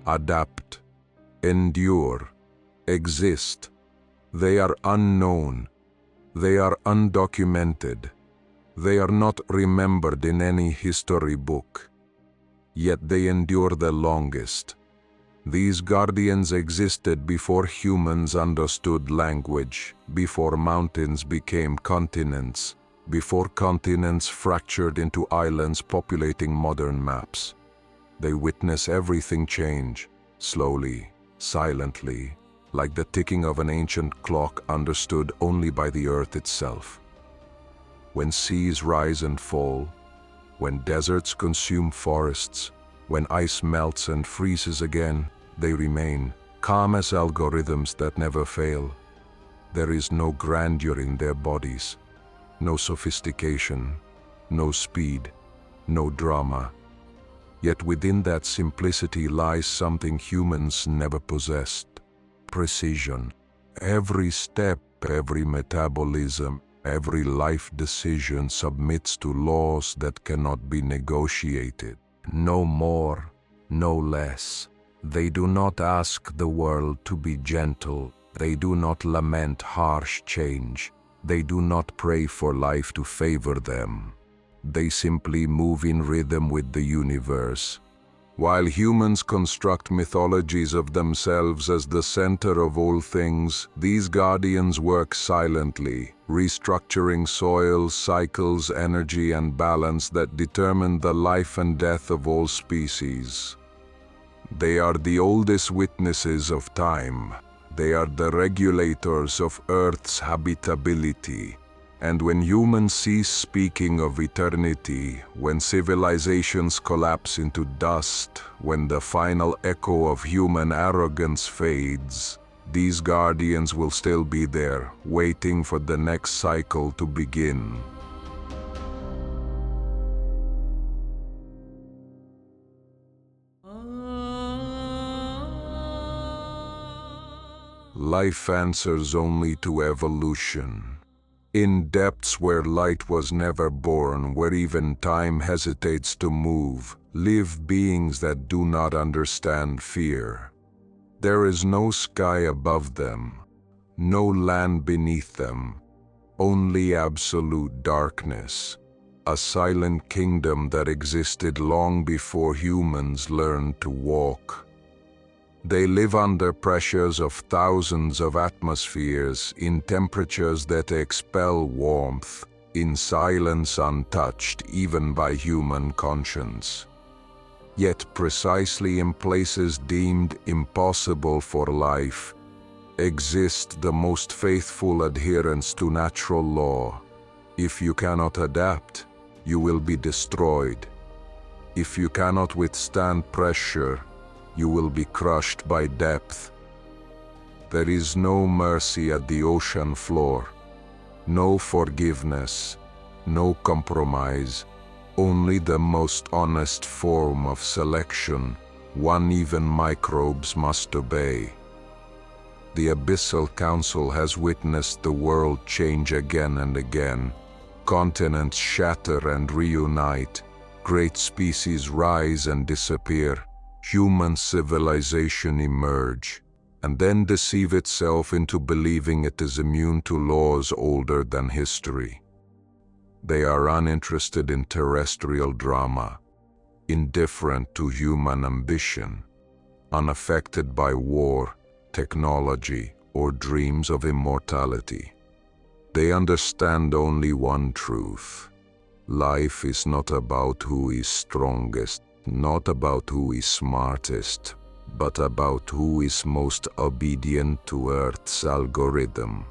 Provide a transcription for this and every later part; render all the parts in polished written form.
adapt, endure, exist. They are unknown. They are undocumented. They are not remembered in any history book. Yet they endure the longest. These guardians existed before humans understood language, before mountains became continents, before continents fractured into islands populating modern maps. They witness everything change, slowly, silently, like the ticking of an ancient clock understood only by the earth itself. When seas rise and fall, when deserts consume forests, when ice melts and freezes again, they remain, calm as algorithms that never fail. There is no grandeur in their bodies, no sophistication, no speed, no drama. Yet within that simplicity lies something humans never possessed: precision. Every step, every metabolism, every life decision submits to laws that cannot be negotiated. No more, no less. They do not ask the world to be gentle. They do not lament harsh change. They do not pray for life to favor them. They simply move in rhythm with the universe. While humans construct mythologies of themselves as the center of all things, these guardians work silently, restructuring soil, cycles, energy, and balance that determine the life and death of all species. They are the oldest witnesses of time. They are the regulators of Earth's habitability. And when humans cease speaking of eternity, when civilizations collapse into dust, when the final echo of human arrogance fades, these guardians will still be there, waiting for the next cycle to begin. Life answers only to evolution. In depths where light was never born, where even time hesitates to move, live beings that do not understand fear. There is no sky above them, no land beneath them, only absolute darkness, a silent kingdom that existed long before humans learned to walk. They live under pressures of thousands of atmospheres, in temperatures that expel warmth, in silence untouched even by human conscience. Yet precisely in places deemed impossible for life, exist the most faithful adherents to natural law. If you cannot adapt, you will be destroyed. If you cannot withstand pressure, you will be crushed by depth. There is no mercy at the ocean floor, no forgiveness, no compromise, only the most honest form of selection, one even microbes must obey. The Abyssal Council has witnessed the world change again and again. Continents shatter and reunite, great species rise and disappear, human civilization emerge, and then deceive itself into believing it is immune to laws older than history. They are uninterested in terrestrial drama, indifferent to human ambition, unaffected by war, technology, or dreams of immortality. They understand only one truth: life is not about who is strongest, not about who is smartest, but about who is most obedient to Earth's algorithm.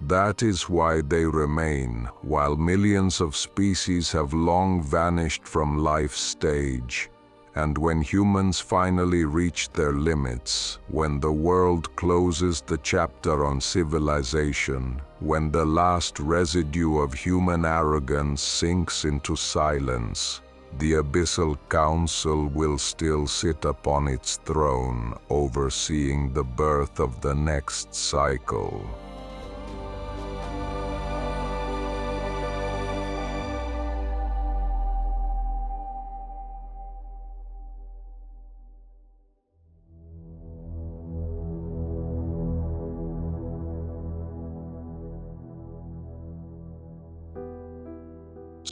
That is why they remain, while millions of species have long vanished from life's stage. And when humans finally reach their limits, when the world closes the chapter on civilization, when the last residue of human arrogance sinks into silence, the Abyssal Council will still sit upon its throne, overseeing the birth of the next cycle.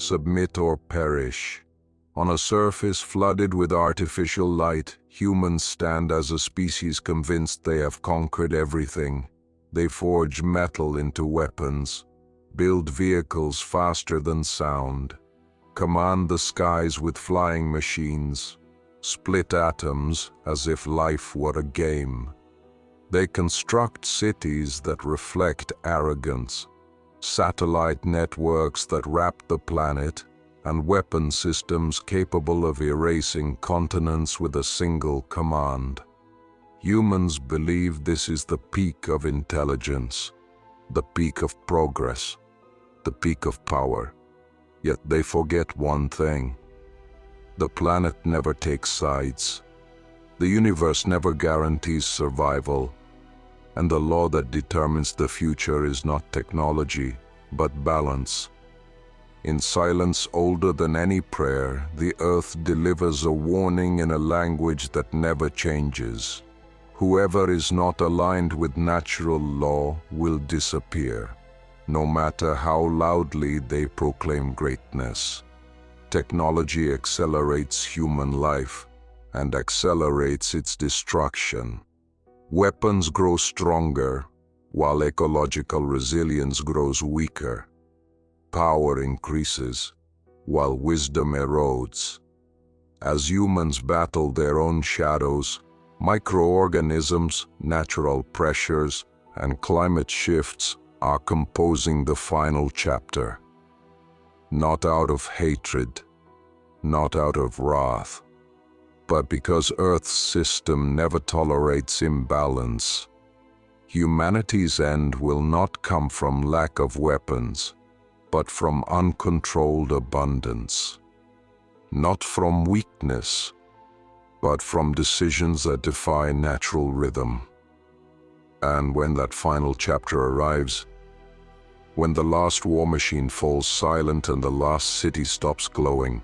submit or perish. On a surface flooded with artificial light, humans stand as a species convinced they have conquered everything. They forge metal into weapons, build vehicles faster than sound, command the skies with flying machines, split atoms as if life were a game. They construct cities that reflect arrogance, satellite networks that wrap the planet, and weapon systems capable of erasing continents with a single command. Humans believe this is the peak of intelligence, the peak of progress, the peak of power. Yet they forget one thing. The planet never takes sides. The universe never guarantees survival. And the law that determines the future is not technology, but balance. In silence older than any prayer, the earth delivers a warning in a language that never changes. Whoever is not aligned with natural law will disappear, no matter how loudly they proclaim greatness. Technology accelerates human life and accelerates its destruction. Weapons grow stronger, while ecological resilience grows weaker. Power increases, while wisdom erodes. As humans battle their own shadows, microorganisms, natural pressures, and climate shifts are composing the final chapter. Not out of hatred, not out of wrath, but because Earth's system never tolerates imbalance. Humanity's end will not come from lack of weapons, but from uncontrolled abundance. Not from weakness, but from decisions that defy natural rhythm. And when that final chapter arrives, when the last war machine falls silent and the last city stops glowing,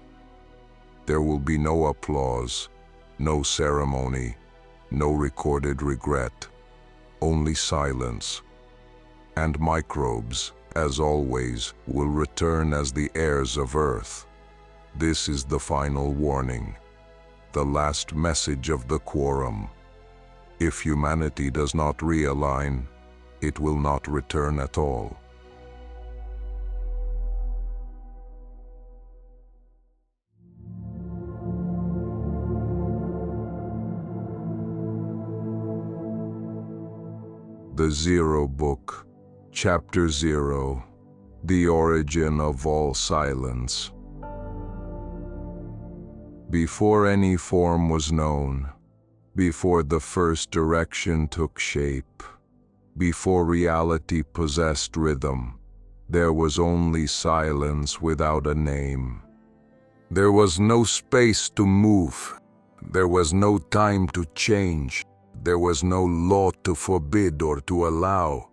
there will be no applause, no ceremony, no recorded regret, only silence. And microbes, as always, will return as the heirs of Earth. This is the final warning, the last message of the Quorum. If humanity does not realign, it will not return at all. The Zero Book, Chapter 0, The Origin of All Silence. Before any form was known, before the first direction took shape, before reality possessed rhythm, there was only silence without a name. There was no space to move. There was no time to change. There was no law to forbid or to allow.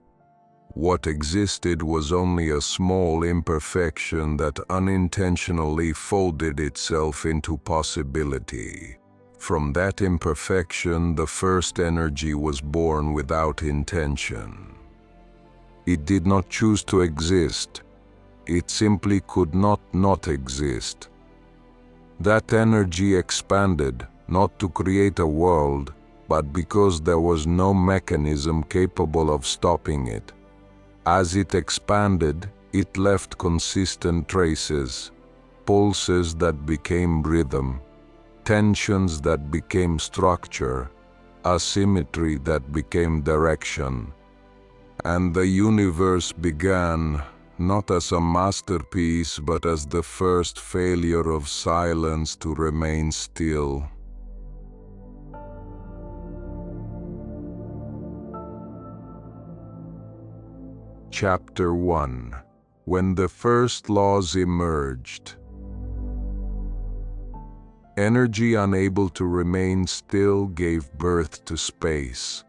What existed was only a small imperfection that unintentionally folded itself into possibility. From that imperfection, the first energy was born without intention. It did not choose to exist. It simply could not exist. That energy expanded, not to create a world, but because there was no mechanism capable of stopping it. As it expanded, it left consistent traces, pulses that became rhythm, tensions that became structure, asymmetry that became direction. And the universe began, not as a masterpiece, but as the first failure of silence to remain still. Chapter 1. When the first laws emerged. Energy unable to remain still gave birth to space.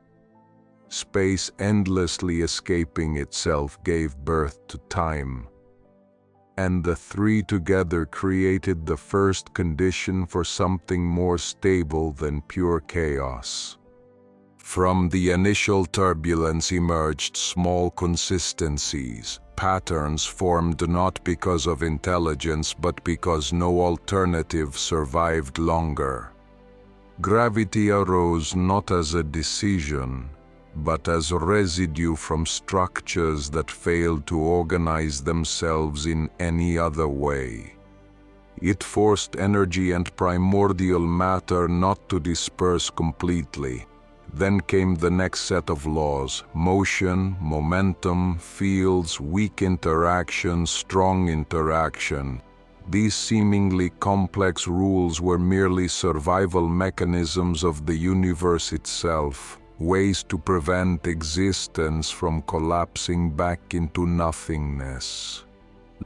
Space endlessly escaping itself gave birth to time. And the three together created the first condition for something more stable than pure chaos. From the initial turbulence emerged small consistencies, patterns formed not because of intelligence but because no alternative survived longer. Gravity arose not as a decision, but as residue from structures that failed to organize themselves in any other way. It forced energy and primordial matter not to disperse completely. Then came the next set of laws: motion, momentum, fields, weak interaction, strong interaction. These seemingly complex rules were merely survival mechanisms of the universe itself, ways to prevent existence from collapsing back into nothingness.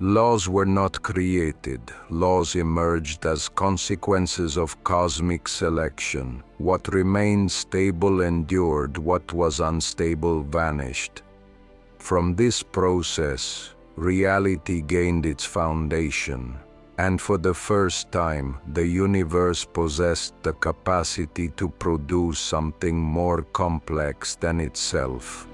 Laws were not created. Laws emerged as consequences of cosmic selection. What remained stable endured, what was unstable vanished. From this process, reality gained its foundation, and for the first time, the universe possessed the capacity to produce something more complex than itself.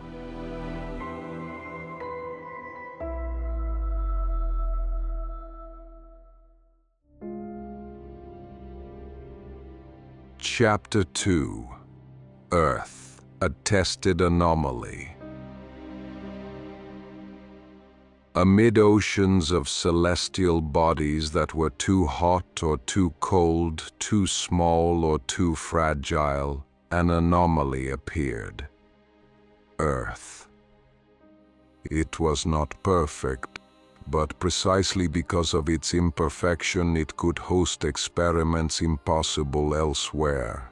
Chapter 2: Earth, a tested anomaly. Amid oceans of celestial bodies that were too hot or too cold, too small or too fragile, an anomaly appeared. Earth. It was not perfect, but precisely because of its imperfection it could host experiments impossible elsewhere.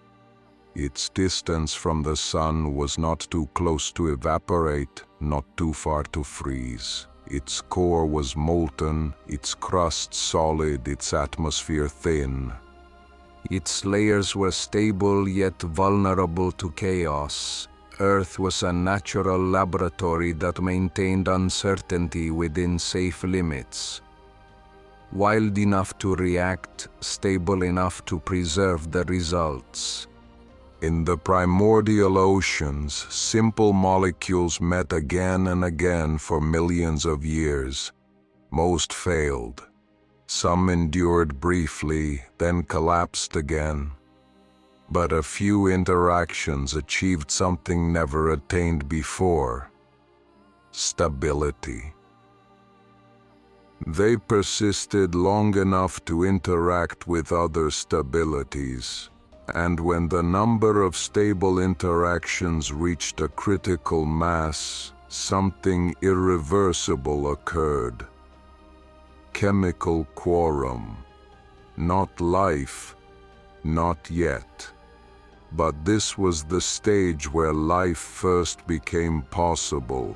Its distance from the sun was not too close to evaporate, not too far to freeze. Its core was molten, its crust solid, its atmosphere thin. Its layers were stable yet vulnerable to chaos. Earth was a natural laboratory that maintained uncertainty within safe limits. Wild enough to react, stable enough to preserve the results. In the primordial oceans, simple molecules met again and again for millions of years. Most failed. Some endured briefly, then collapsed again. But a few interactions achieved something never attained before: stability. They persisted long enough to interact with other stabilities, and when the number of stable interactions reached a critical mass, something irreversible occurred. Chemical quorum. Not life, not yet. But this was the stage where life first became possible.